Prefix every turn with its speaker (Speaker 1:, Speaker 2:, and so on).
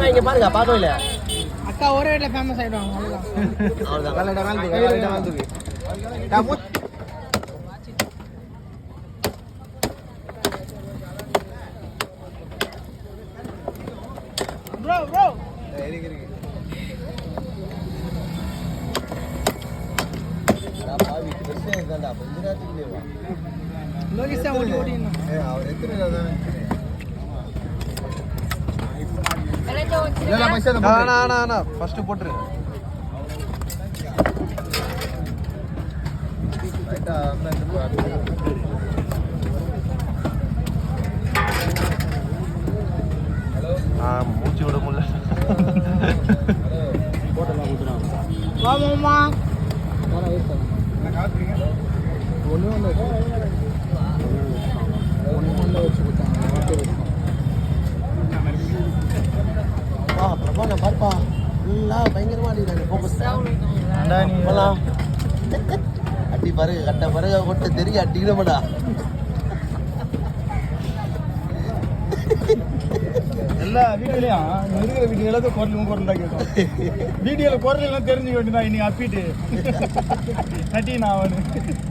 Speaker 1: இங்க பாருங்க பார்க்கவே இல்ல
Speaker 2: அக்கா ஒரே வீட்டுல ஃபேமஸ் ஆயிடுவாங்க ப்ரோ ப்ரோ லோகிஷா ஓடி ஓடி
Speaker 1: அவர் எத்தனை ஃபர்ஸ்ட் போட்டுரு மூச்சு விட முடியல
Speaker 2: வாமா
Speaker 1: பிரபா பார்ப்பா ஃபுல்லாக பயங்கரமாக அடிக்கிறாங்க ஃபோக்கஸ் அடி பாருங்க கட்ட பாருங்க கொட்ட தெரிய அடிக்கணுமாடா
Speaker 3: எல்லா வீடியோலையும் இருக்கிற வீடியோ எல்லாத்தையும் குரலும் குரல் தான் கேட்கும் வீடியோவில் குரல் எல்லாம் தெரிஞ்சுக்க வேண்டியதான் இன்னைக்கு அப்பிட்டு நட்டி நான் அவனு